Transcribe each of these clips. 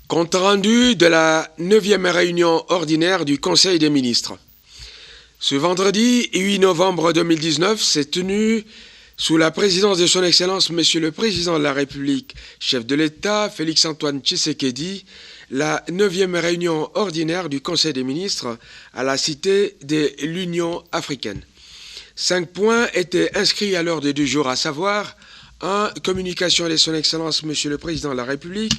Compte rendu de la 9e réunion ordinaire du Conseil des ministres. Ce vendredi 8 novembre 2019 s'est tenu, sous la présidence de son Excellence Monsieur le Président de la République, chef de l'État, Félix-Antoine Tshisekedi, la 9e réunion ordinaire du Conseil des ministres à la Cité de l'Union africaine. 5 points étaient inscrits à l'ordre du jour, à savoir 1. Communication de son Excellence Monsieur le Président de la République.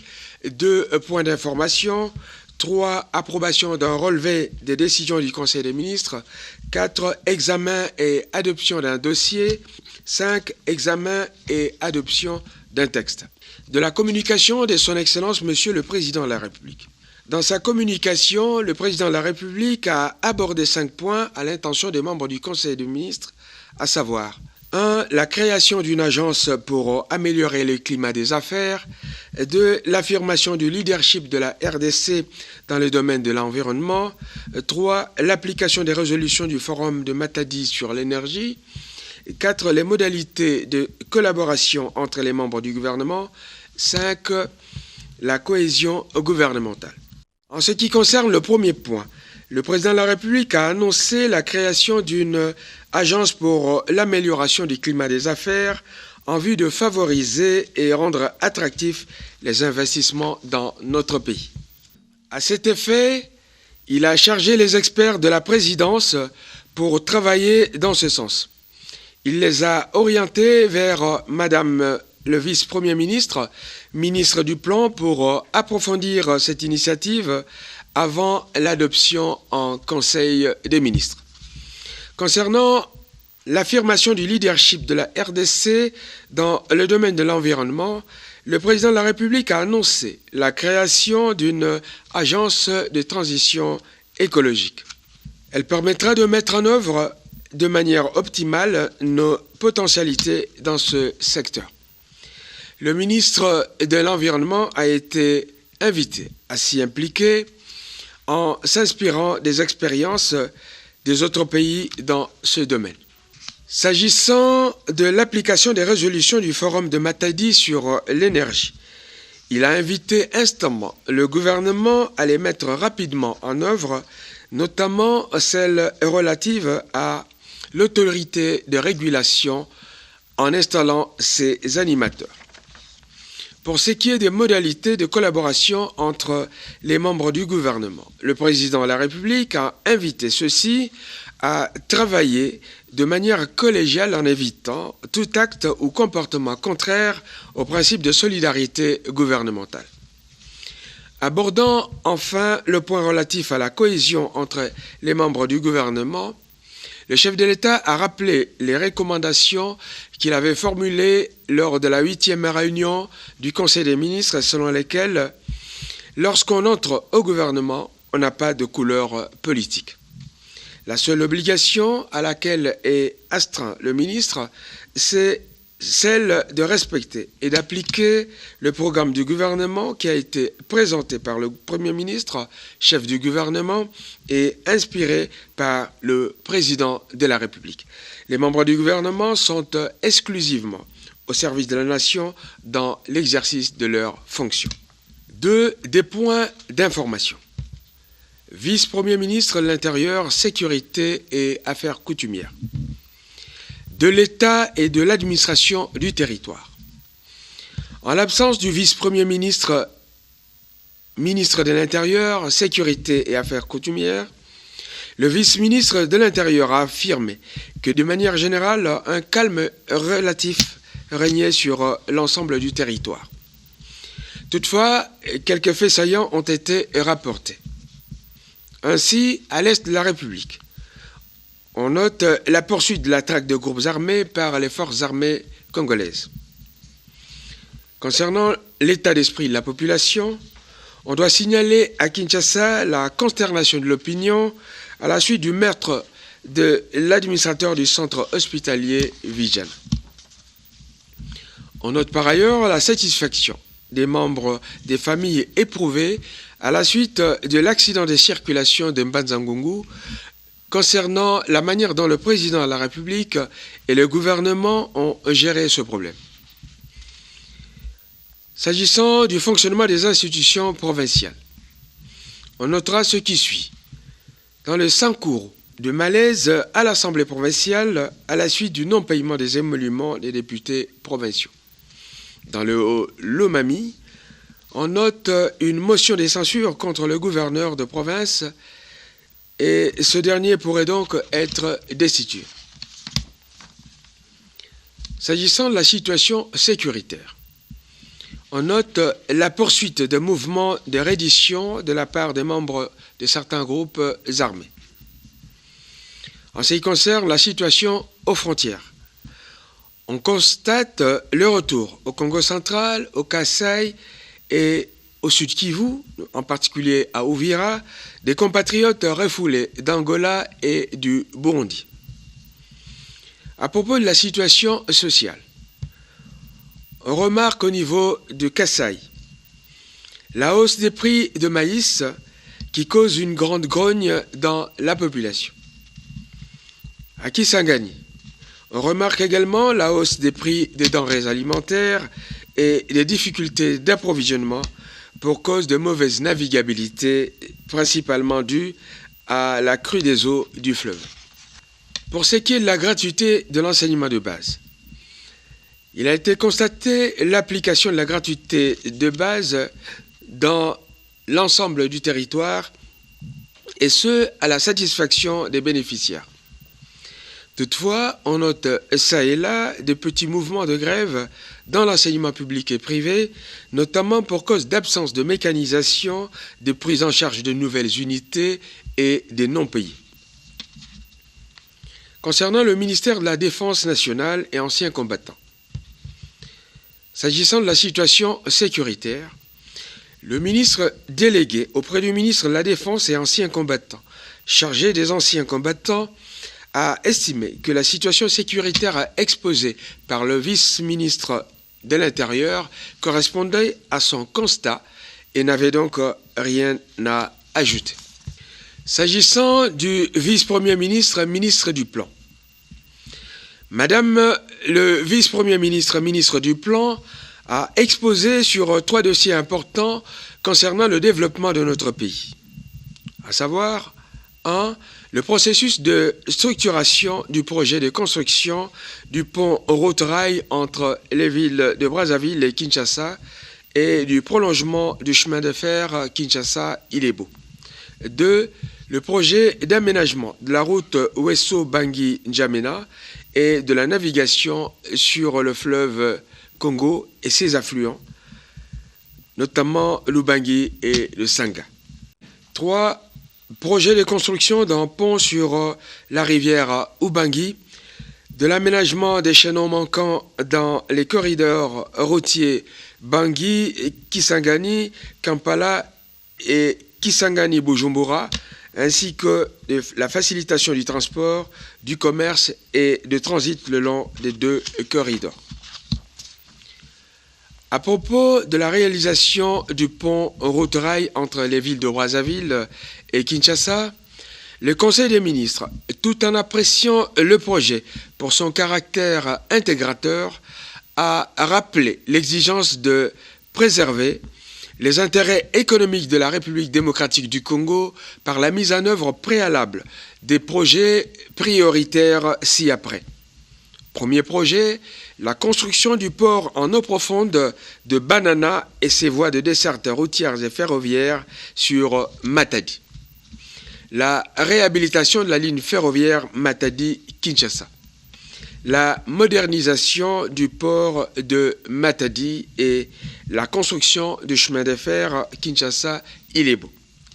2. Points d'information. 3. Approbation d'un relevé des décisions du Conseil des ministres. 4. Examen et adoption d'un dossier. 5. Examen et adoption d'un texte. De la communication de son Excellence Monsieur le Président de la République. Dans sa communication, le Président de la République a abordé 5 points à l'intention des membres du Conseil des ministres, à savoir 1. La création d'une agence pour améliorer le climat des affaires. 2. L'affirmation du leadership de la RDC dans le domaine de l'environnement. 3. L'application des résolutions du Forum de Matadi sur l'énergie. 4. Les modalités de collaboration entre les membres du gouvernement. 5. La cohésion gouvernementale. En ce qui concerne le premier point, le Président de la République a annoncé la création d'une agence pour l'amélioration du climat des affaires en vue de favoriser et rendre attractifs les investissements dans notre pays. À cet effet, il a chargé les experts de la présidence pour travailler dans ce sens. Il les a orientés vers Madame le vice-premier ministre, ministre du Plan, pour approfondir cette initiative avant l'adoption en Conseil des ministres. Concernant l'affirmation du leadership de la RDC dans le domaine de l'environnement, le Président de la République a annoncé la création d'une agence de transition écologique. Elle permettra de mettre en œuvre de manière optimale nos potentialités dans ce secteur. Le ministre de l'Environnement a été invité à s'y impliquer en s'inspirant des expériences des autres pays dans ce domaine. S'agissant de l'application des résolutions du Forum de Matadi sur l'énergie, il a invité instamment le gouvernement à les mettre rapidement en œuvre, notamment celles relatives à l'autorité de régulation en installant ses animateurs. Pour ce qui est des modalités de collaboration entre les membres du gouvernement, le Président de la République a invité ceux-ci à travailler de manière collégiale en évitant tout acte ou comportement contraire au principe de solidarité gouvernementale. Abordant enfin le point relatif à la cohésion entre les membres du gouvernement, le chef de l'État a rappelé les recommandations qu'il avait formulées lors de la 8e réunion du Conseil des ministres, selon lesquelles, lorsqu'on entre au gouvernement, on n'a pas de couleur politique. La seule obligation à laquelle est astreint le ministre, c'est celle de respecter et d'appliquer le programme du gouvernement qui a été présenté par le Premier ministre, chef du gouvernement, et inspiré par le Président de la République. Les membres du gouvernement sont exclusivement au service de la nation dans l'exercice de leurs fonctions. 2. Des points d'information. Vice-premier ministre de l'Intérieur, Sécurité et Affaires coutumières. De l'État et de l'administration du territoire. En l'absence du vice-premier ministre, ministre de l'Intérieur, Sécurité et Affaires coutumières, le vice-ministre de l'Intérieur a affirmé que de manière générale, un calme relatif régnait sur l'ensemble du territoire. Toutefois, quelques faits saillants ont été rapportés. Ainsi, à l'est de la République, on note la poursuite de la traque de groupes armés par les forces armées congolaises. Concernant l'état d'esprit de la population, on doit signaler à Kinshasa la consternation de l'opinion à la suite du meurtre de l'administrateur du centre hospitalier Vijan. On note par ailleurs la satisfaction des membres des familles éprouvées à la suite de l'accident de circulation de Mbanza-Ngungu, concernant la manière dont le Président de la République et le gouvernement ont géré ce problème. S'agissant du fonctionnement des institutions provinciales, on notera ce qui suit. Dans le Sankourou, de malaise à l'Assemblée provinciale à la suite du non-paiement des émoluments des députés provinciaux. Dans le Haut-Lomami, on note une motion de censure contre le gouverneur de province et ce dernier pourrait donc être destitué. S'agissant de la situation sécuritaire, on note la poursuite de mouvements de reddition de la part des membres de certains groupes armés. En ce qui concerne la situation aux frontières, on constate le retour au Congo central, au Kasaï et au Sud Kivu, en particulier à Uvira, des compatriotes refoulés d'Angola et du Burundi. À propos de la situation sociale, on remarque au niveau du Kasaï la hausse des prix de maïs qui cause une grande grogne dans la population. À Kisangani, on remarque également la hausse des prix des denrées alimentaires et des difficultés d'approvisionnement pour cause de mauvaise navigabilité, principalement due à la crue des eaux du fleuve. Pour ce qui est de la gratuité de l'enseignement de base, il a été constaté l'application de la gratuité de base dans l'ensemble du territoire, et ce, à la satisfaction des bénéficiaires. Toutefois, on note ça et là des petits mouvements de grève dans l'enseignement public et privé, notamment pour cause d'absence de mécanisation, de prise en charge de nouvelles unités et des non-payés. Concernant le ministère de la Défense nationale et anciens combattants, s'agissant de la situation sécuritaire, le ministre délégué auprès du ministre de la Défense et anciens combattants, chargé des anciens combattants, a estimé que la situation sécuritaire exposée par le vice-ministre de l'Intérieur correspondait à son constat et n'avait donc rien à ajouter. S'agissant du vice-premier ministre, ministre du Plan, Madame le vice-premier ministre, ministre du Plan, a exposé sur 3 dossiers importants concernant le développement de notre pays, à savoir 1. Le processus de structuration du projet de construction du pont route-rail entre les villes de Brazzaville et Kinshasa et du prolongement du chemin de fer Kinshasa-Ilebo. 2. Le projet d'aménagement de la route Ouesso-Bangui-N'Djamena et de la navigation sur le fleuve Congo et ses affluents, notamment l'Ubangi et le Sanga. 3. Projet de construction d'un pont sur la rivière Ubangi, de l'aménagement des chaînons manquants dans les corridors routiers Bangui, Kisangani, Kampala et Kisangani-Bujumbura, ainsi que de la facilitation du transport, du commerce et de transit le long des 2 corridors. À propos de la réalisation du pont route-rail entre les villes de Brazzaville et Kinshasa, le Conseil des ministres, tout en appréciant le projet pour son caractère intégrateur, a rappelé l'exigence de préserver les intérêts économiques de la République démocratique du Congo par la mise en œuvre préalable des projets prioritaires ci-après. Premier projet, la construction du port en eau profonde de Banana et ses voies de desserte routières et ferroviaires sur Matadi. La réhabilitation de la ligne ferroviaire Matadi-Kinshasa. La modernisation du port de Matadi et la construction du chemin de fer Kinshasa-Ilebo.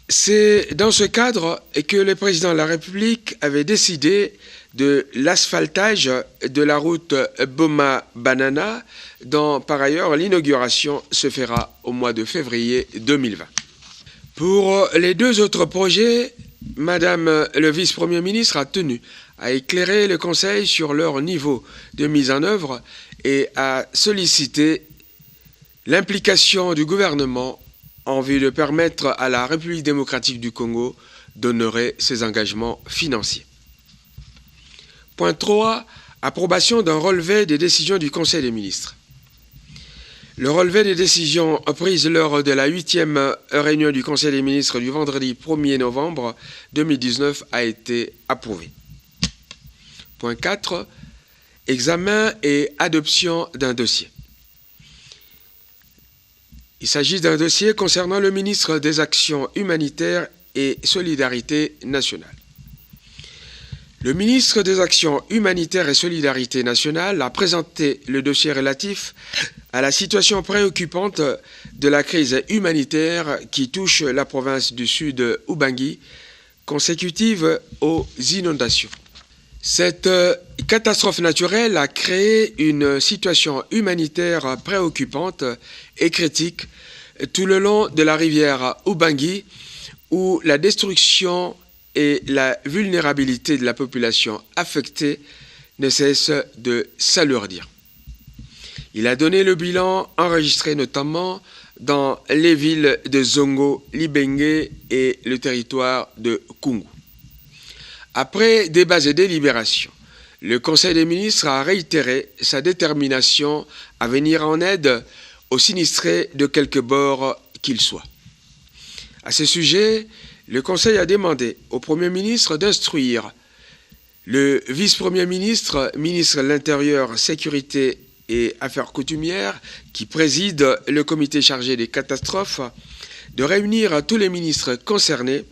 C'est dans ce cadre que le président de la République avait décidé de l'asphaltage de la route Boma-Banana, dont par ailleurs l'inauguration se fera au mois de février 2020. Pour les 2 autres projets, Madame le vice-premier ministre a tenu à éclairer le Conseil sur leur niveau de mise en œuvre et à solliciter l'implication du gouvernement en vue de permettre à la République démocratique du Congo d'honorer ses engagements financiers. Point 3. Approbation d'un relevé des décisions du Conseil des ministres. Le relevé des décisions prises lors de la 8e réunion du Conseil des ministres du vendredi 1er novembre 2019 a été approuvé. Point 4. Examen et adoption d'un dossier. Il s'agit d'un dossier concernant le ministre des Actions humanitaires et Solidarité nationale. Le ministre des Actions humanitaires et Solidarité nationale a présenté le dossier relatif à la situation préoccupante de la crise humanitaire qui touche la province du Sud Ubangui, consécutive aux inondations. Cette catastrophe naturelle a créé une situation humanitaire préoccupante et critique tout le long de la rivière Ubangui, où la destruction et la vulnérabilité de la population affectée ne cessent de s'alourdir. Il a donné le bilan enregistré notamment dans les villes de Zongo, Libenge et le territoire de Kungu. Après débats et délibérations, le Conseil des ministres a réitéré sa détermination à venir en aide aux sinistrés de quelque bord qu'ils soient. À ce sujet, le Conseil a demandé au Premier ministre d'instruire le vice-premier ministre, ministre de l'Intérieur, Sécurité et Affaires coutumières, qui préside le comité chargé des catastrophes, de réunir tous les ministres concernés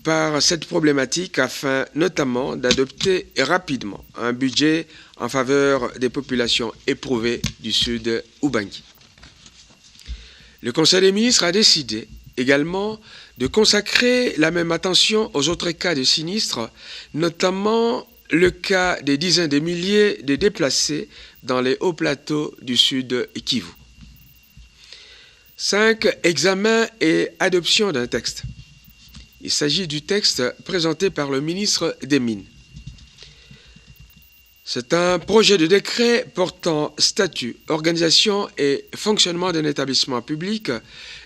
par cette problématique afin notamment d'adopter rapidement un budget en faveur des populations éprouvées du Sud Ubangui. Le Conseil des ministres a décidé également de consacrer la même attention aux autres cas de sinistres, notamment le cas des dizaines de milliers de déplacés dans les hauts plateaux du Sud Kivu. 5. Examen et adoption d'un texte. Il s'agit du texte présenté par le ministre des Mines. C'est un projet de décret portant statut, organisation et fonctionnement d'un établissement public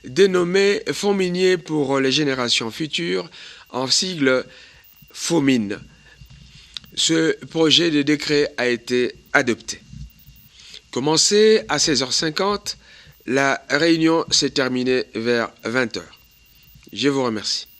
dénommé Fonds minier pour les générations futures, en sigle FOMIN. Ce projet de décret a été adopté. Commencé à 16h50, la réunion s'est terminée vers 20h. Je vous remercie.